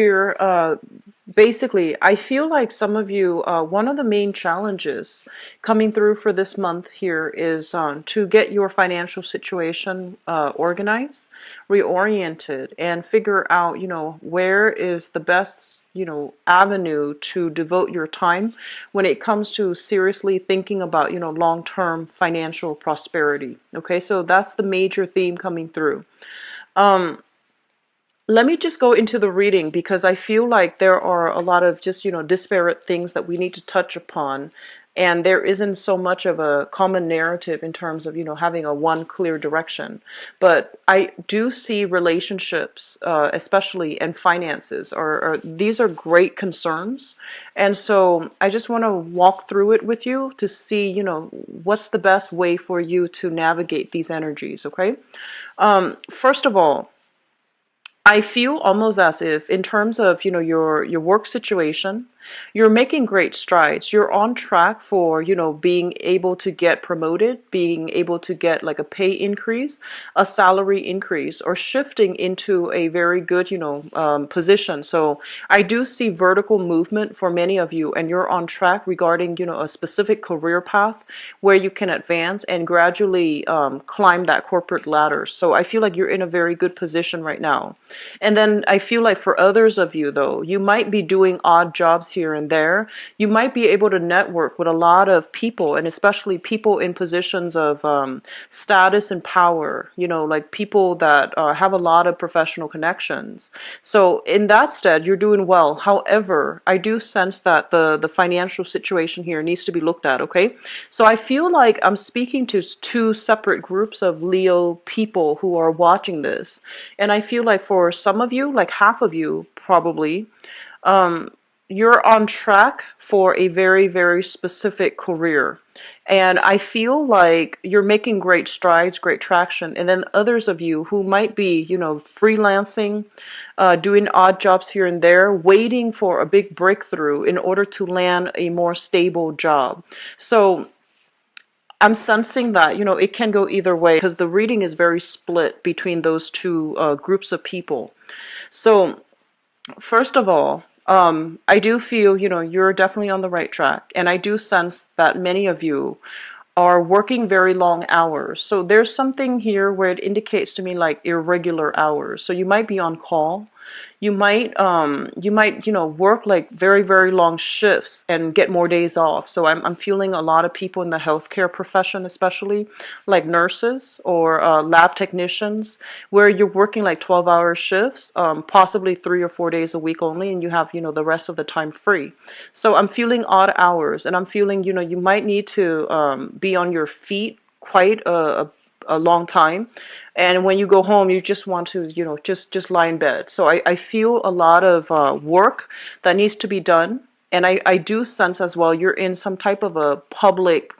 Here, basically, I feel like some of you, one of the main challenges coming through for this month here is to get your financial situation organized, reoriented, and figure out, where is the best, avenue to devote your time when it comes to seriously thinking about, long-term financial prosperity. Okay, so that's the major theme coming through. Um, Let me just go into the reading because I feel like there are a lot of just, disparate things that we need to touch upon. And there isn't so much of a common narrative in terms of, having a one clear direction. But I do see relationships, especially and finances, these are great concerns. And so I just want to walk through it with you to see, what's the best way for you to navigate these energies, okay? First of all, I feel almost as if, in terms of, your work situation, you're making great strides. You're on track for, being able to get promoted, being able to get like a pay increase, a salary increase, or shifting into a very good, position. So I do see vertical movement for many of you, and you're on track regarding, a specific career path where you can advance and gradually climb that corporate ladder. So I feel like you're in a very good position right now. And then I feel like for others of you, though, you might be doing odd jobs here and there. You might be able to network with a lot of people, and especially people in positions of status and power, like people that have a lot of professional connections. So in that stead, you're doing well. However, I do sense that the financial situation here needs to be looked at, okay? So I feel like I'm speaking to two separate groups of Leo people who are watching this. And I feel like for some of you, like half of you probably, um, you're on track for a very, very specific career. And I feel like you're making great strides, great traction. And then others of you who might be, freelancing, doing odd jobs here and there, waiting for a big breakthrough in order to land a more stable job. So I'm sensing that, it can go either way because the reading is very split between those two groups of people. So, first of all, I do feel, you're definitely on the right track. And I do sense that many of you are working very long hours. So there's something here where it indicates to me like irregular hours. So you might be on call. You might, work like very, very long shifts and get more days off. So I'm feeling a lot of people in the healthcare profession, especially like nurses or lab technicians, where you're working like 12-hour shifts, possibly 3 or 4 days a week only, and you have, the rest of the time free. So I'm feeling odd hours, and I'm feeling, you might need to be on your feet quite a long time, and when you go home you just want to, just lie in bed. So I feel a lot of work that needs to be done, and I do sense as well you're in some type of a public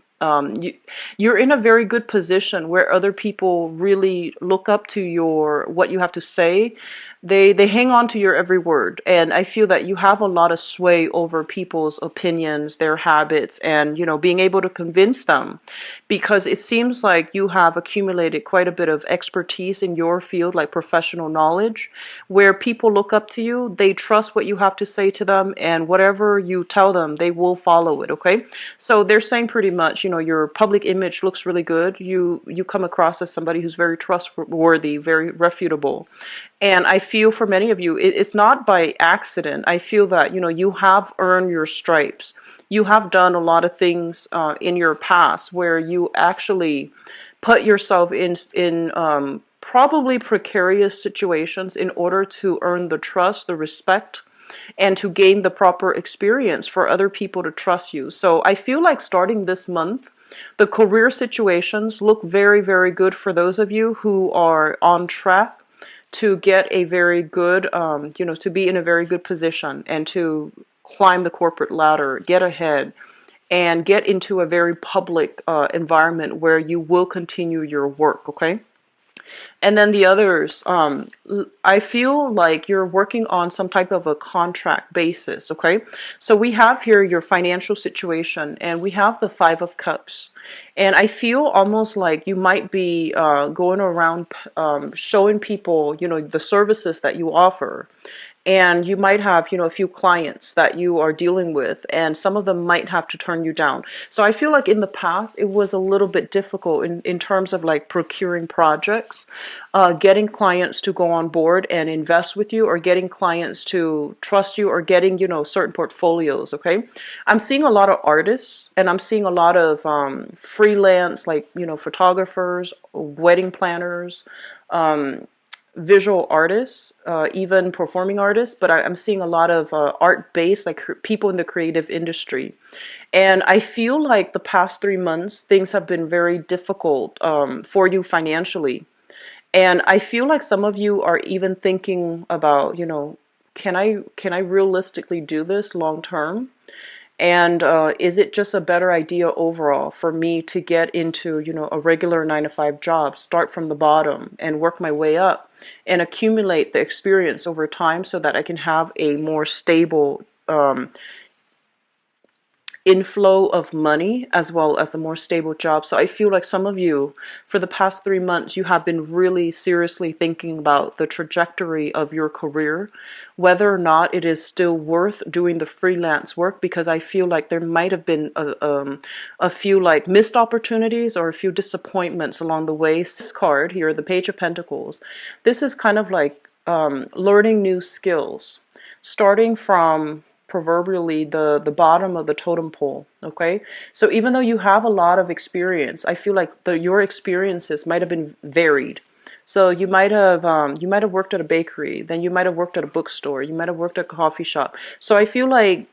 you're in a very good position where other people really look up to your what you have to say. They hang on to your every word, and I feel that you have a lot of sway over people's opinions, their habits, and being able to convince them, because it seems like you have accumulated quite a bit of expertise in your field, like professional knowledge, where people look up to you, they trust what you have to say to them, and whatever you tell them, they will follow it, okay? So they're saying pretty much, your public image looks really good. You come across as somebody who's very trustworthy, very reputable. And I feel for many of you, it's not by accident. I feel that, you have earned your stripes. You have done a lot of things in your past where you actually put yourself in probably precarious situations in order to earn the trust, the respect, and to gain the proper experience for other people to trust you. So I feel like starting this month, the career situations look very, very good for those of you who are on track to get a very good, to be in a very good position and to climb the corporate ladder, get ahead, and get into a very public environment where you will continue your work, okay? And then the others, I feel like you're working on some type of a contract basis, okay? So we have here your financial situation, and we have the Five of Cups. And I feel almost like you might be going around showing people, the services that you offer. and you might have, a few clients that you are dealing with, and some of them might have to turn you down. So I feel like in the past it was a little bit difficult in terms of like procuring projects, getting clients to go on board and invest with you, or getting clients to trust you, or getting, certain portfolios. Okay. I'm seeing a lot of artists, and I'm seeing a lot of freelance, like, photographers, wedding planners, um, visual artists, even performing artists, but I'm seeing a lot of art-based, like people in the creative industry. And I feel like the past 3 months, things have been very difficult for you financially. And I feel like some of you are even thinking about, can I realistically do this long term? And is it just a better idea overall for me to get into, a regular 9 to 5 job, start from the bottom and work my way up and accumulate the experience over time so that I can have a more stable inflow of money as well as a more stable job. So I feel like some of you, for the past 3 months, you have been really seriously thinking about the trajectory of your career, whether or not it is still worth doing the freelance work, because I feel like there might have been a few like missed opportunities or a few disappointments along the way. This card here, the Page of Pentacles, this is kind of like learning new skills, starting from proverbially the bottom of the totem pole. Okay, so even though you have a lot of experience, I feel like your experiences might have been varied. So you might have worked at a bakery, then you might have worked at a bookstore, you might have worked at a coffee shop. So I feel like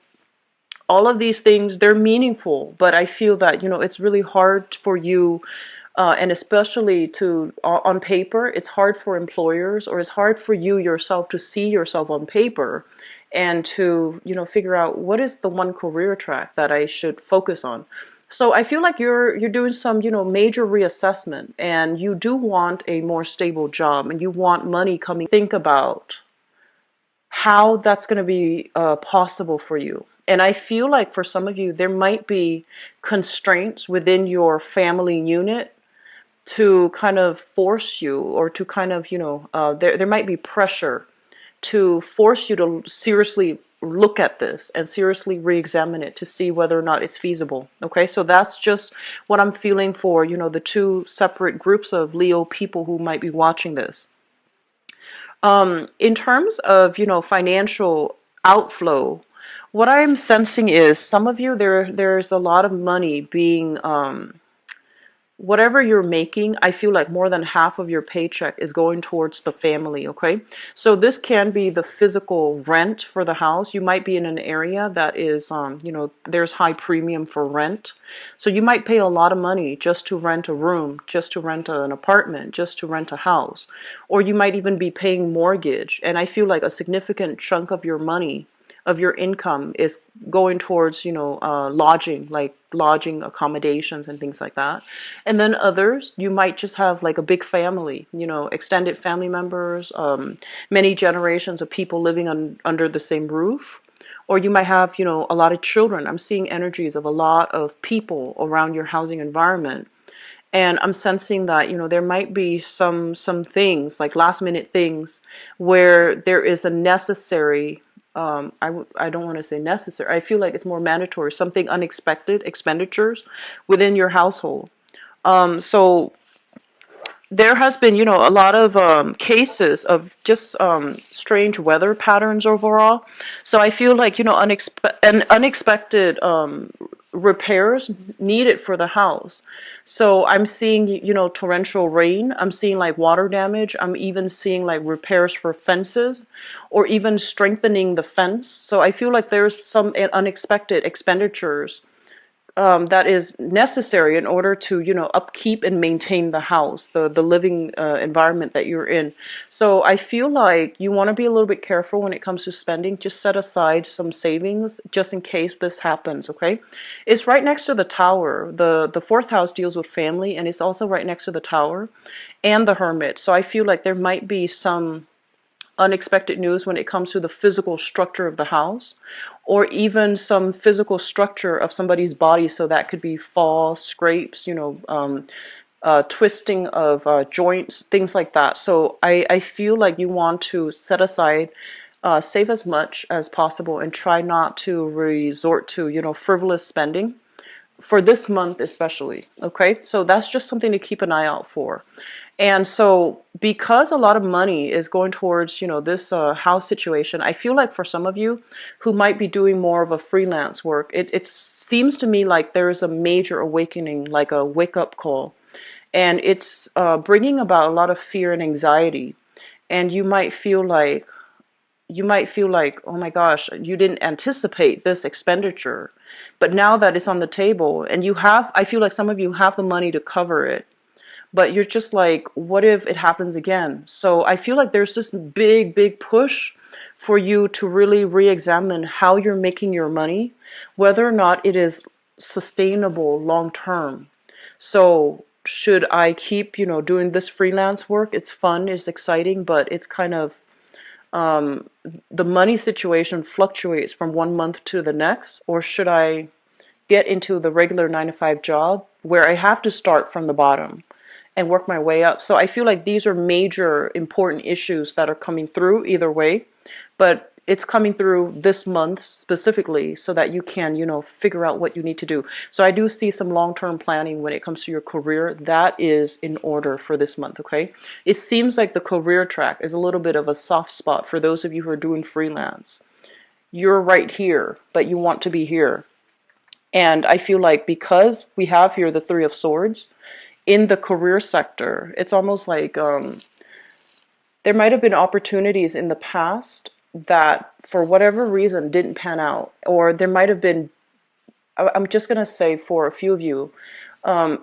all of these things, they're meaningful, but I feel that, it's really hard for you, and especially on paper, it's hard for employers, or it's hard for you yourself to see yourself on paper and to, figure out what is the one career track that I should focus on. So I feel like you're doing some, major reassessment, and you do want a more stable job, and you want money coming. Think about how that's going to be possible for you. And I feel like for some of you, there might be constraints within your family unit to kind of force you, or to kind of, there might be pressure to force you to seriously look at this and seriously re-examine it to see whether or not it's feasible. Okay, so that's just what I'm feeling for, the two separate groups of Leo people who might be watching this. In terms of, financial outflow, what I'm sensing is some of you, there's a lot of money being, whatever you're making, I feel like more than half of your paycheck is going towards the family. Okay, so this can be the physical rent for the house. You might be in an area that is, there's high premium for rent. So you might pay a lot of money just to rent a room, just to rent an apartment, just to rent a house. Or you might even be paying mortgage. And I feel like a significant chunk of your money, of your income, is going towards, lodging, like lodging accommodations and things like that. And then others, you might just have like a big family, extended family members, many generations of people living under the same roof. Or you might have, a lot of children. I'm seeing energies of a lot of people around your housing environment. And I'm sensing that, there might be some things, like last minute things, where there is a necessary, I don't want to say necessary, I feel like it's more mandatory, something unexpected expenditures within your household. So there has been, a lot of cases of just strange weather patterns overall. So I feel like, unexpected repairs needed for the house. So I'm seeing, torrential rain. I'm seeing like water damage. I'm even seeing like repairs for fences, or even strengthening the fence. So I feel like there's some unexpected expenditures that is necessary in order to, upkeep and maintain the house, the living environment that you're in. So I feel like you want to be a little bit careful when it comes to spending. Just set aside some savings just in case this happens. Okay, it's right next to the Tower. The fourth house deals with family, and it's also right next to the Tower and the Hermit. So I feel like there might be some unexpected news when it comes to the physical structure of the house, or even some physical structure of somebody's body. So that could be fall, scrapes, twisting of joints, things like that. So I feel like you want to set aside save as much as possible and try not to resort to, frivolous spending for this month especially. Okay, so that's just something to keep an eye out for. And so because a lot of money is going towards, this house situation, I feel like for some of you who might be doing more of a freelance work, it seems to me like there's a major awakening, like a wake up call. And it's bringing about a lot of fear and anxiety. And you might feel like, oh my gosh, you didn't anticipate this expenditure. But now that it's on the table and I feel like some of you have the money to cover it, but you're just like, what if it happens again? So I feel like there's this big, big push for you to really re-examine how you're making your money, whether or not it is sustainable long term. So should I keep, doing this freelance work? It's fun, it's exciting, but it's kind of um, the money situation fluctuates from one month to the next, or should I get into the regular 9 to 5 job where I have to start from the bottom and work my way up? So I feel like these are major important issues that are coming through either way, but it's coming through this month specifically so that you can, figure out what you need to do. So I do see some long-term planning when it comes to your career. That is in order for this month, okay? It seems like the career track is a little bit of a soft spot for those of you who are doing freelance. You're right here, but you want to be here. And I feel like because we have here the Three of Swords in the career sector, it's almost like there might have been opportunities in the past that for whatever reason didn't pan out, or there might have been, I'm just going to say for a few of you,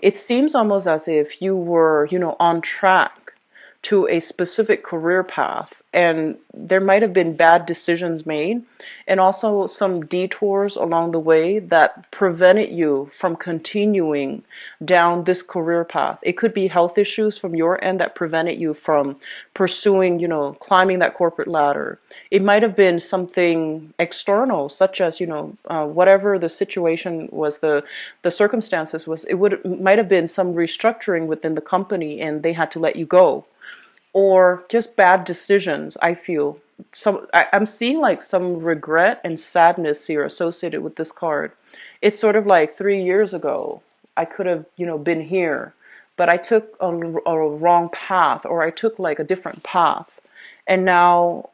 it seems almost as if you were, on track to a specific career path, and there might have been bad decisions made and also some detours along the way that prevented you from continuing down this career path. It could be health issues from your end that prevented you from pursuing, climbing that corporate ladder. It might have been something external, such as, whatever the situation was, the circumstances was, might have been some restructuring within the company and they had to let you go, or just bad decisions. I feel I'm seeing like some regret and sadness here associated with this card. It's sort of like 3 years ago I could have, been here, but I took a wrong path, or I took like a different path, and now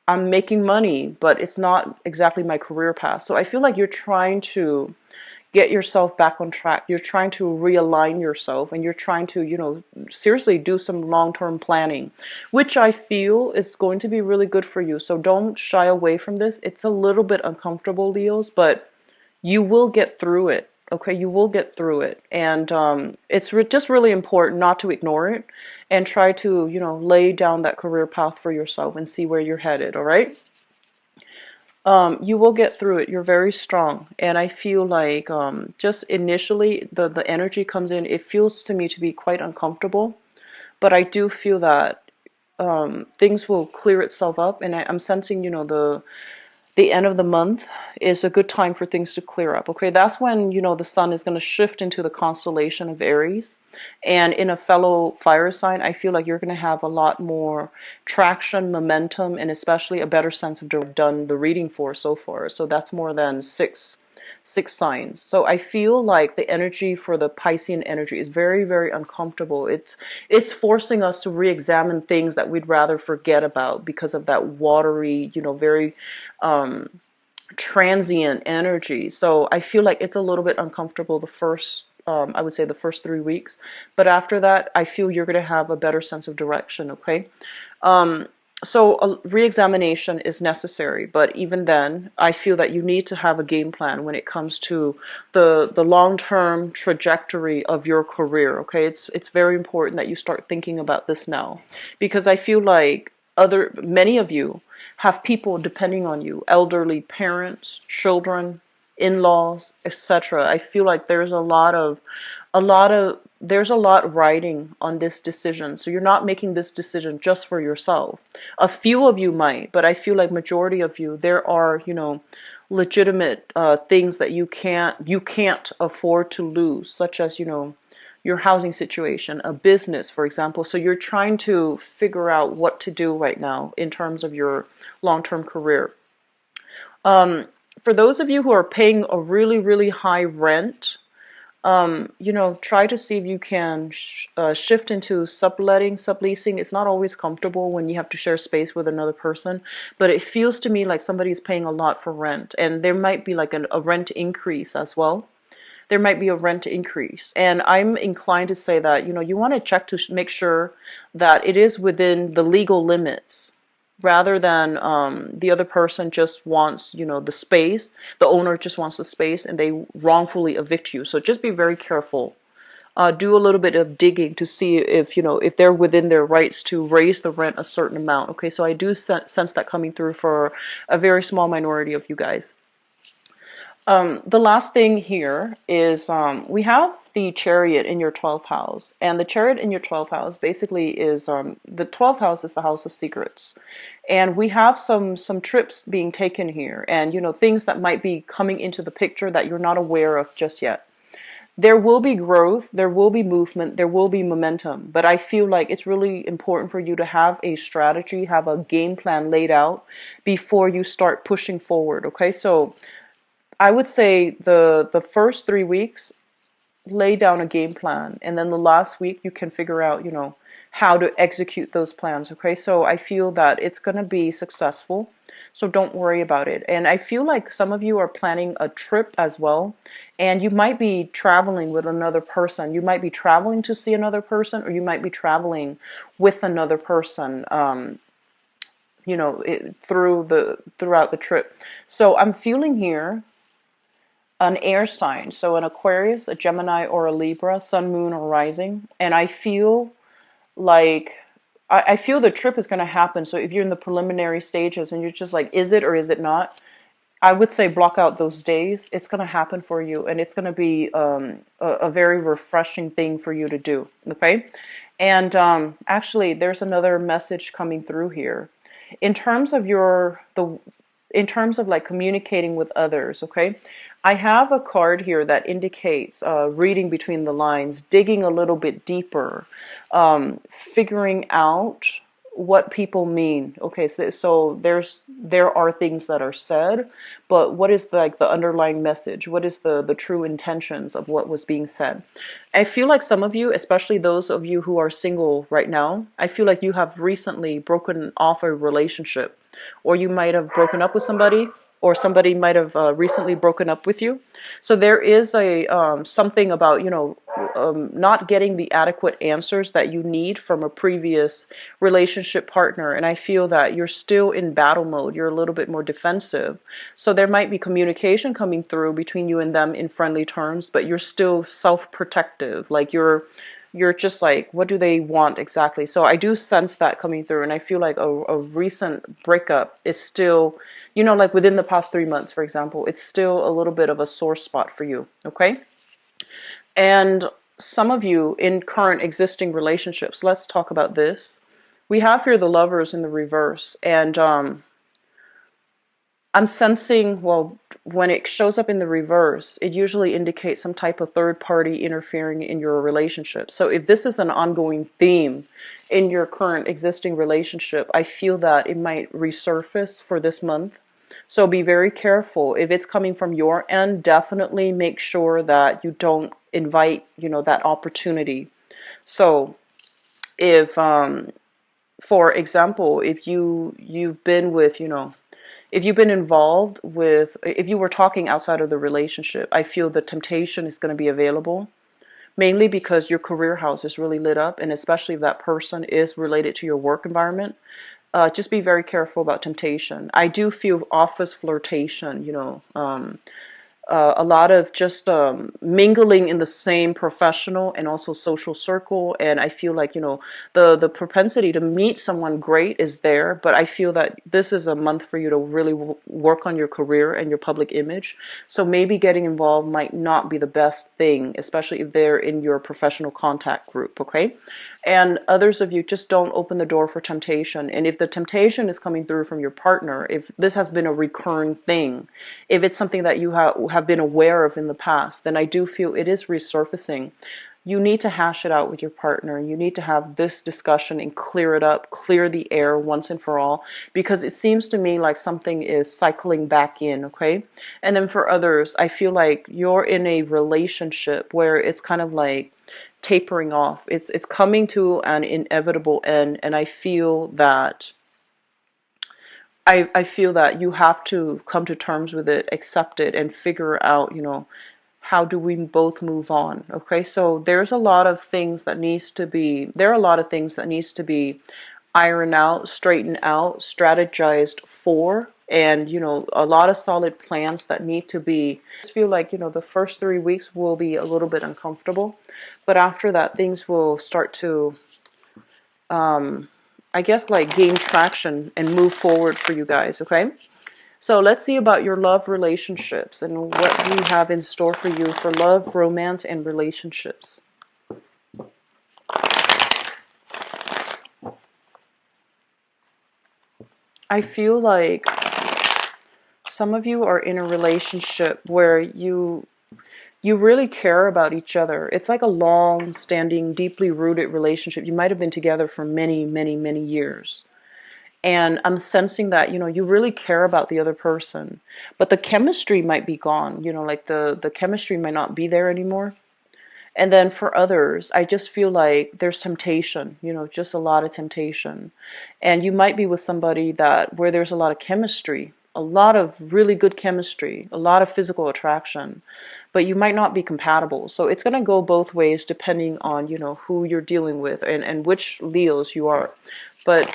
I'm making money, but it's not exactly my career path. So I feel like you're trying to get yourself back on track. You're trying to realign yourself, and you're trying to, seriously do some long-term planning, which I feel is going to be really good for you. So don't shy away from this. It's a little bit uncomfortable, Leos, but you will get through it. Okay, you will get through it. And it's just really important not to ignore it and try to, lay down that career path for yourself and see where you're headed, all right? You will get through it. You're very strong. And I feel like just initially the energy comes in. It feels to me to be quite uncomfortable. But I do feel that things will clear itself up. And I'm sensing, the end of the month is a good time for things to clear up. Okay, that's when, the sun is going to shift into the constellation of Aries. And in a fellow fire sign, I feel like you're going to have a lot more traction, momentum, and especially a better sense of done the reading for so far. So that's more than six signs. So I feel like the energy for the Piscean energy is very, very uncomfortable. It's forcing us to re-examine things that we'd rather forget about because of that watery, very transient energy. So I feel like it's a little bit uncomfortable the first, I would say the first 3 weeks. But after that, I feel you're going to have a better sense of direction, okay? So a re-examination is necessary, but even then, I feel that you need to have a game plan when it comes to the long-term trajectory of your career, okay? It's very important that you start thinking about this now, because I feel like many of you have people depending on you, elderly parents, children, in-laws, etc. I feel like there's a lot riding on this decision. So you're not making this decision just for yourself. A few of you might, but I feel like majority of you, there are, legitimate things that you can't afford to lose, such as, your housing situation, a business, for example. So you're trying to figure out what to do right now in terms of your long-term career. For those of you who are paying a really, really high rent, try to see if you can shift into subletting, subleasing. It's not always comfortable when you have to share space with another person, but it feels to me like somebody's paying a lot for rent, and there might be like a rent increase as well. There might be a rent increase, and I'm inclined to say that you want to check to make sure that it is within the legal limits, rather than the other person just wants the space, the owner just wants the space and they wrongfully evict you. So just be very careful. Do a little bit of digging to see if they're within their rights to raise the rent a certain amount. Okay, so I do sense that coming through for a very small minority of you guys. The last thing here is we have the chariot in your 12th house. And the chariot in your 12th house basically is the 12th house is the house of secrets. And we have some trips being taken here, and things that might be coming into the picture that you're not aware of just yet. There will be growth, there will be movement, there will be momentum, but I feel like it's really important for you to have a strategy, have a game plan laid out before you start pushing forward. Okay, so I would say the first 3 weeks, lay down a game plan, and then the last week you can figure out how to execute those plans. Okay, so I feel that it's going to be successful, so don't worry about it. And I feel like some of you are planning a trip as well, and you might be traveling with another person. You might be traveling to see another person, or you might be traveling with another person throughout the trip. So I'm feeling here an air sign, so an Aquarius, a Gemini, or a Libra, sun, moon, or rising. And I feel like I feel the trip is going to happen. So if you're in the preliminary stages and you're just like, is it or is it not? I would say block out those days. It's going to happen for you, and it's going to be a very refreshing thing for you to do. Okay, and actually, there's another message coming through here, in terms of in terms of like communicating with others. Okay, I have a card here that indicates reading between the lines, digging a little bit deeper, figuring out what people mean. Okay, so there are things that are said, but what is the underlying message? What is the true intentions of what was being said? I feel like some of you, especially those of you who are single right now, I feel like you have recently broken off a relationship, or you might have broken up with somebody, or somebody might have recently broken up with you. So there is a something about not getting the adequate answers that you need from a previous relationship partner, and I feel that you're still in battle mode. You're a little bit more defensive. So there might be communication coming through between you and them in friendly terms, but you're still self-protective. Like you're just like, what do they want exactly? So I do sense that coming through, and I feel like a recent breakup is still, like within the past 3 months, for example, it's still a little bit of a sore spot for you, okay? And some of you in current existing relationships, let's talk about this. We have here the Lovers in the reverse, and I'm sensing, well, when it shows up in the reverse, it usually indicates some type of third party interfering in your relationship. So if this is an ongoing theme in your current existing relationship, I feel that it might resurface for this month. So be very careful. If it's coming from your end, definitely make sure that you don't invite, that opportunity. So if, for example, if you've been with, if you've been involved with, if you were talking outside of the relationship, I feel the temptation is going to be available, mainly because your career house is really lit up, and especially if that person is related to your work environment. Just be very careful about temptation. I do feel office flirtation, a lot of just mingling in the same professional and also social circle. And I feel like, the propensity to meet someone great is there, but I feel that this is a month for you to really work on your career and your public image. So maybe getting involved might not be the best thing, especially if they're in your professional contact group, okay? And others of you, just don't open the door for temptation. And if the temptation is coming through from your partner, if this has been a recurring thing, if it's something that you have been aware of in the past, then I do feel it is resurfacing. you need to hash it out with your partner. You need to have this discussion and clear it up, clear the air once and for all, because it seems to me like something is cycling back in, okay? And then for others, I feel like you're in a relationship where it's kind of like tapering off. It's coming to an inevitable end, and I feel that you have to come to terms with it, accept it, and figure out, how do we both move on? Okay, so there are a lot of things that needs to be ironed out, straightened out, strategized for, and a lot of solid plans that need to be. I just feel like the first 3 weeks will be a little bit uncomfortable, but after that things will start to I guess like gain traction and move forward for you guys, okay? So let's see about your love relationships and what we have in store for you for love, romance, and relationships. I feel like some of you are in a relationship where you really care about each other. It's like a long-standing, deeply rooted relationship. You might have been together for many, many, many years. And I'm sensing that, you really care about the other person, but the chemistry might be gone, like the chemistry might not be there anymore. And then for others, I just feel like there's temptation, just a lot of temptation. And you might be with somebody where there's a lot of chemistry, a lot of really good chemistry, a lot of physical attraction, but you might not be compatible. So it's going to go both ways depending on, who you're dealing with and which Leos you are. But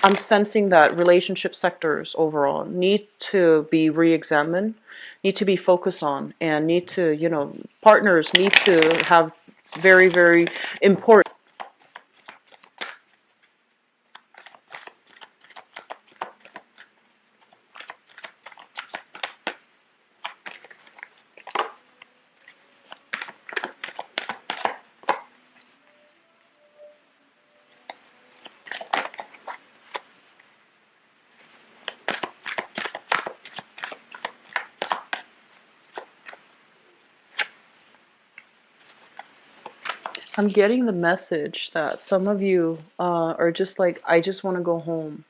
I'm sensing that relationship sectors overall need to be re-examined, need to be focused on, and need to, partners need to have very, very important. I'm getting the message that some of you are just like, I just want to go home.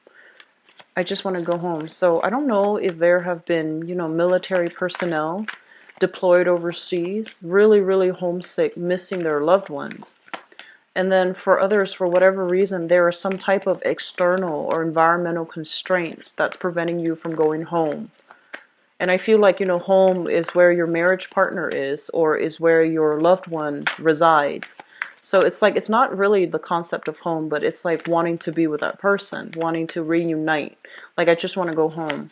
I just want to go home. So I don't know if there have been, military personnel deployed overseas, really, really homesick, missing their loved ones. And then for others, for whatever reason, there are some type of external or environmental constraints that's preventing you from going home. And I feel like, home is where your marriage partner is, or is where your loved one resides. So it's like, it's not really the concept of home, but it's like wanting to be with that person, wanting to reunite. Like, I just want to go home.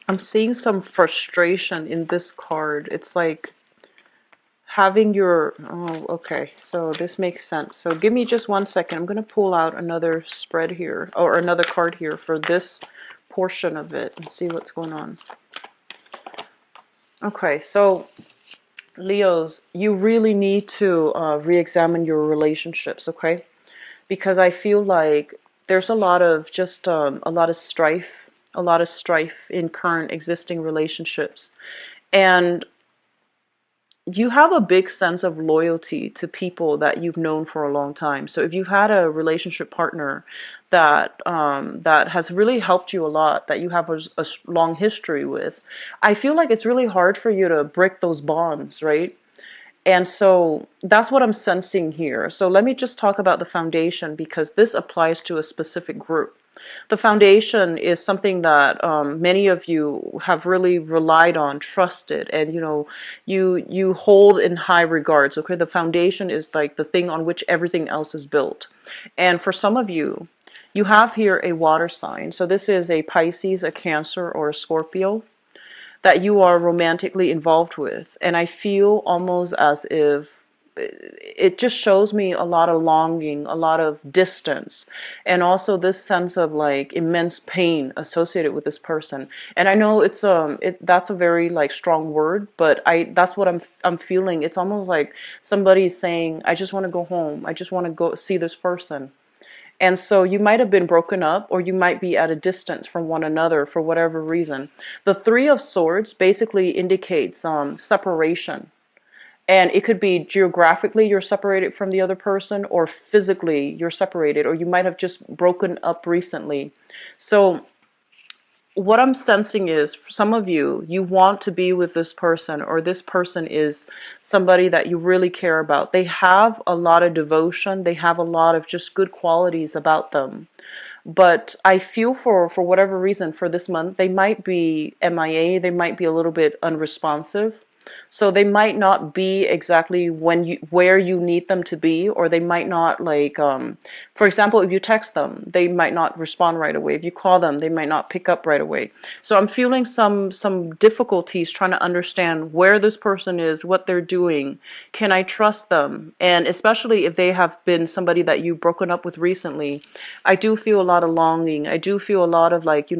I'm seeing some frustration in this card. It's like having oh, okay, so this makes sense. So give me just 1 second. I'm going to pull out another spread here, or another card here for this portion of it and see what's going on. Okay, so Leos, you really need to re-examine your relationships, okay? Because I feel like there's a lot of a lot of strife in current existing relationships. And you have a big sense of loyalty to people that you've known for a long time. So if you've had a relationship partner that has really helped you a lot, that you have a long history with, I feel like it's really hard for you to break those bonds, right? And so that's what I'm sensing here. So let me just talk about the foundation, because this applies to a specific group. The foundation is something that many of you have really relied on, trusted, and you hold in high regards. Okay, the foundation is like the thing on which everything else is built. And for some of you, you have here a water sign. So this is a Pisces, a Cancer, or a Scorpio that you are romantically involved with. And I feel almost as if it just shows me a lot of longing, a lot of distance, and also this sense of like immense pain associated with this person. And I know that's a very like strong word, but I that's what I'm feeling. It's almost like somebody's saying, I just want to go home. I just want to go see this person. And so you might have been broken up, or you might be at a distance from one another for whatever reason. The Three of Swords basically indicates separation. And it could be geographically you're separated from the other person, or physically you're separated, or you might have just broken up recently. So what I'm sensing is, for some of you, you want to be with this person, or this person is somebody that you really care about. They have a lot of devotion. They have a lot of just good qualities about them. But I feel for whatever reason for this month, they might be MIA. They might be a little bit unresponsive. So they might not be exactly where you need them to be, or they might not like, for example, if you text them, they might not respond right away. If you call them, they might not pick up right away. So I'm feeling some difficulties trying to understand where this person is, what they're doing. Can I trust them? And especially if they have been somebody that you've broken up with recently, I do feel a lot of longing. I do feel a lot of like,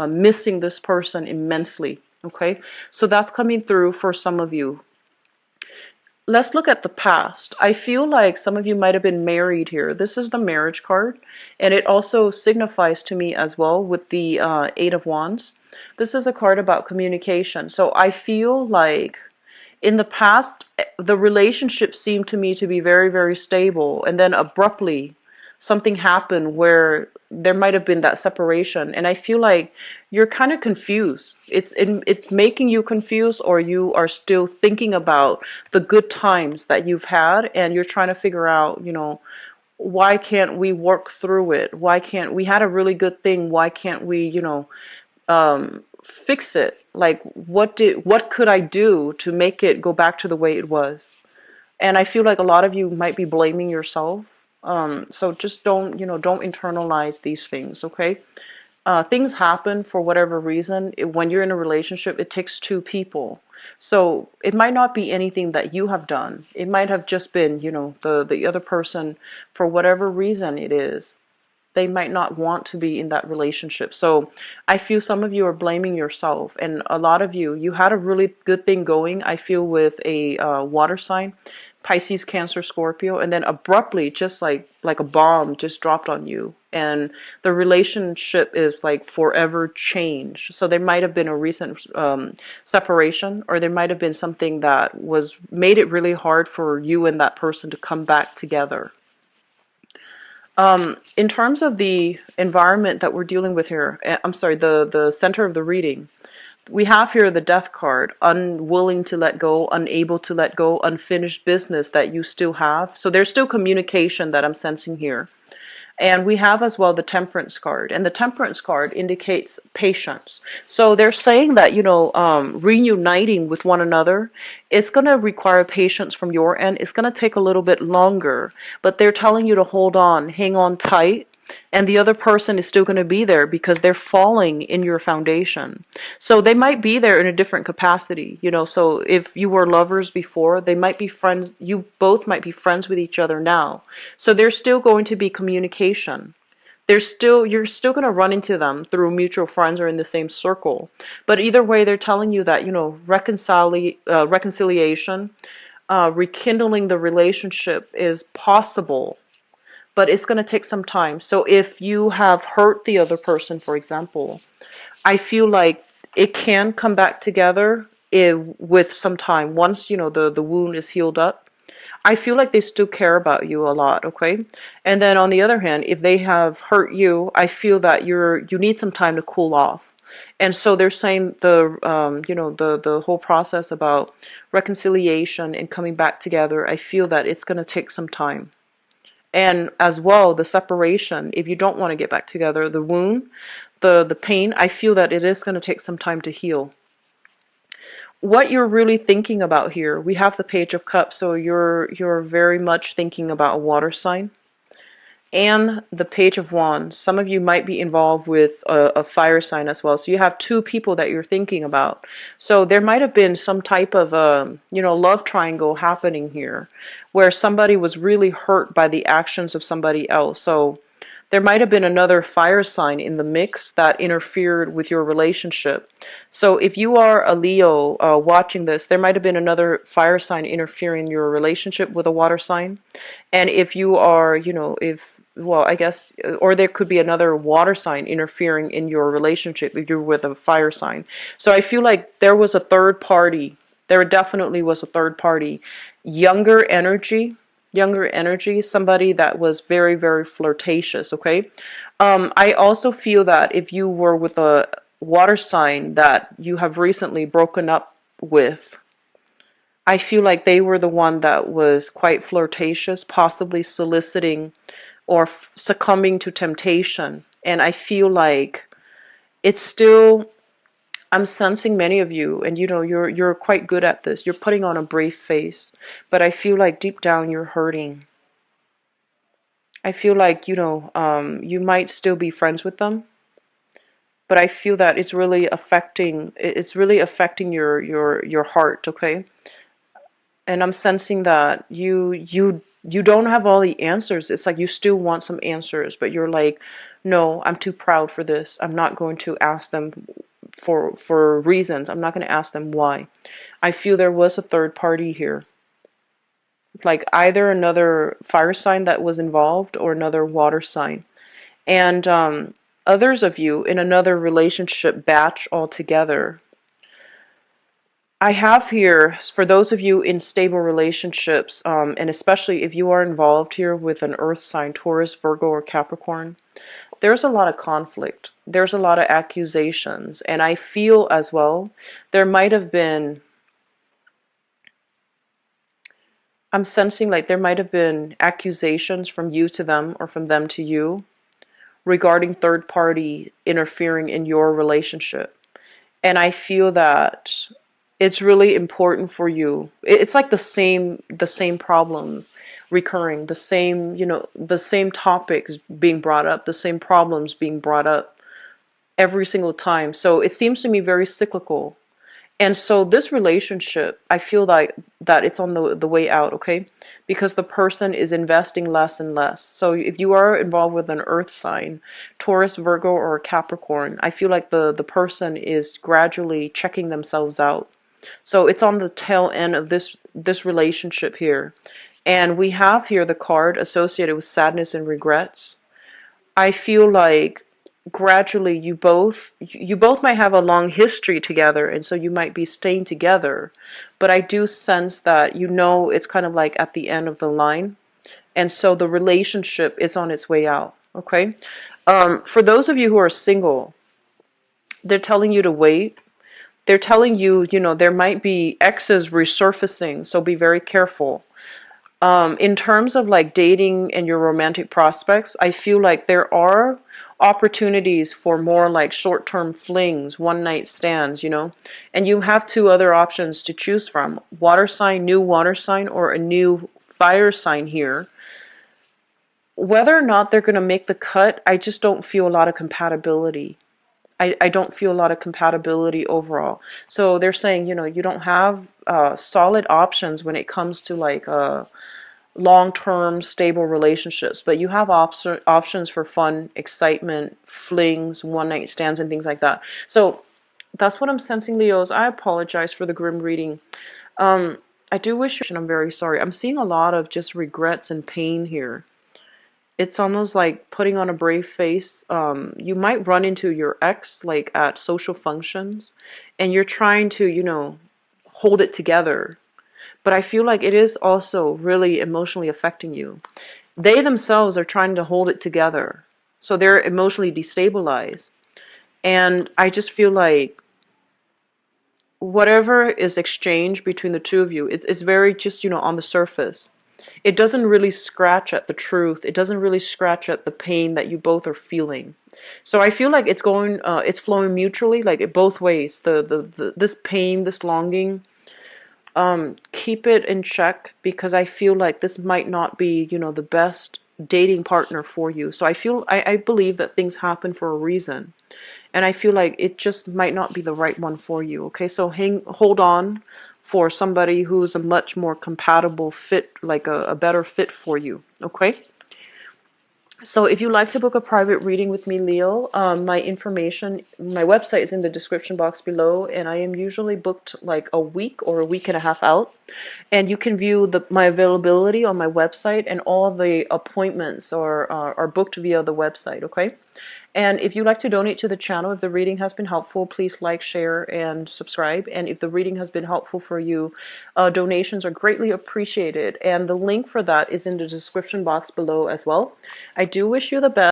missing this person immensely. Okay, so that's coming through for some of you. Let's look at the past. I feel like some of you might have been married here. This is the marriage card, and it also signifies to me as well with the Eight of Wands. This is a card about communication. So I feel like in the past, the relationship seemed to me to be very, very stable, and then abruptly something happened where there might have been that separation, and I feel like you're kind of confused. It's making you confused, or you are still thinking about the good times that you've had, and you're trying to figure out, why can't we work through it? Why can't we had a really good thing? Why can't we, fix it? Like, what could I do to make it go back to the way it was? And I feel like a lot of you might be blaming yourself. So just don't internalize these things, okay? Things happen for whatever reason. When you're in a relationship, it takes two people. So it might not be anything that you have done. It might have just been, the other person, for whatever reason it is, they might not want to be in that relationship. So I feel some of you are blaming yourself, and a lot of you had a really good thing going, I feel, with a water sign, Pisces, Cancer, Scorpio, and then abruptly, just like a bomb just dropped on you, and the relationship is like forever changed. So there might have been a recent separation, or there might have been something that was made it really hard for you and that person to come back together. In terms of the environment that we're dealing with here, I'm sorry, the center of the reading, we have here the Death card, unwilling to let go, unable to let go, unfinished business that you still have. So there's still communication that I'm sensing here. And we have as well the Temperance card. And the Temperance card indicates patience. So they're saying that, reuniting with one another, it's going to require patience from your end. It's going to take a little bit longer. But they're telling you to hold on, hang on tight. And the other person is still going to be there because they're falling in your foundation. So they might be there in a different capacity, so if you were lovers before, they might be friends. You both might be friends with each other now. So there's still going to be communication. You're still going to run into them through mutual friends or in the same circle. But either way, they're telling you that, reconciliation, rekindling the relationship is possible, but it's going to take some time. So if you have hurt the other person, for example, I feel like it can come back together with some time. Once, the wound is healed up, I feel like they still care about you a lot, okay? And then on the other hand, if they have hurt you, I feel that you need some time to cool off. And so they're saying the whole process about reconciliation and coming back together, I feel that it's going to take some time. And as well, the separation, if you don't want to get back together, the wound, the pain, I feel that it is going to take some time to heal. What you're really thinking about here, we have the Page of Cups, so you're very much thinking about a water sign. and the Page of Wands. Some of you might be involved with a fire sign as well. So you have two people that you're thinking about. So there might have been some type of love triangle happening here, where somebody was really hurt by the actions of somebody else. So there might have been another fire sign in the mix that interfered with your relationship. So if you are a Leo watching this, there might have been another fire sign interfering in your relationship with a water sign. And if you are, I guess, or there could be another water sign interfering in your relationship if you're with a fire sign. So I feel like there was a third party. There definitely was a third party. Younger energy, somebody that was very, very flirtatious, okay? I also feel that if you were with a water sign that you have recently broken up with, I feel like they were the one that was quite flirtatious, possibly soliciting or succumbing to temptation. And I feel like it's still, I'm sensing many of you, and you're quite good at this. You're putting on a brave face, but I feel like deep down you're hurting. I feel like, you might still be friends with them, but I feel that it's really affecting your heart, okay? And I'm sensing that you don't have all the answers. It's like you still want some answers, but you're like, no, I'm too proud for this. I'm not going to ask them for reasons. I'm not going to ask them why. I feel there was a third party here. Like either another fire sign that was involved or another water sign. And others of you in another relationship batch altogether. I have here, for those of you in stable relationships, and especially if you are involved here with an earth sign, Taurus, Virgo, or Capricorn, there's a lot of conflict. There's a lot of accusations. And I feel as well, there might have been, I'm sensing like there might have been accusations from you to them or from them to you regarding third party interfering in your relationship. And I feel that it's really important for you. It's like the same problems recurring, the same topics being brought up, the same problems being brought up every single time. So it seems to me very cyclical. And so this relationship, I feel like that it's on the way out, okay? Because the person is investing less and less. So if you are involved with an earth sign, Taurus, Virgo, or Capricorn, I feel like the person is gradually checking themselves out. So it's on the tail end of this relationship here. And we have here the card associated with sadness and regrets. I feel like gradually you both might have a long history together, and so you might be staying together, but I do sense that it's kind of like at the end of the line, and so the relationship is on its way out, okay? For those of you who are single, they're telling you to wait. They're telling you, there might be exes resurfacing, so be very careful. In terms of like dating and your romantic prospects, I feel like there are opportunities for more like short-term flings, one-night stands, and you have two other options to choose from: water sign, new water sign, or a new fire sign here. Whether or not they're going to make the cut, I just don't feel a lot of compatibility. I don't feel a lot of compatibility overall. So they're saying, you don't have solid options when it comes to like long-term stable relationships, but you have options for fun, excitement, flings, one-night stands, and things like that. So that's what I'm sensing, Leos. I apologize for the grim reading. I do wish, and I'm very sorry. I'm seeing a lot of just regrets and pain here. It's almost like putting on a brave face. You might run into your ex like at social functions, and you're trying to, hold it together. But I feel like it is also really emotionally affecting you. They themselves are trying to hold it together, so they're emotionally destabilized. And I just feel like whatever is exchanged between the two of you, it's very just, on the surface. It doesn't really scratch at the truth. It doesn't really scratch at the pain that you both are feeling. So I feel like it's flowing mutually, like it both ways. This pain, this longing, keep it in check, because I feel like this might not be, the best dating partner for you. So I believe that things happen for a reason. And I feel like it just might not be the right one for you. Okay, so hold on for somebody who's a much more compatible fit, like a better fit for you. Okay. So if you'd like to book a private reading with me, Leo, my website is in the description box below, and I am usually booked like a week or a week and a half out. And you can view my availability on my website, and all of the appointments are booked via the website, okay? And if you'd like to donate to the channel, if the reading has been helpful, please like, share, and subscribe. And if the reading has been helpful for you, donations are greatly appreciated. And the link for that is in the description box below as well. I do wish you the best.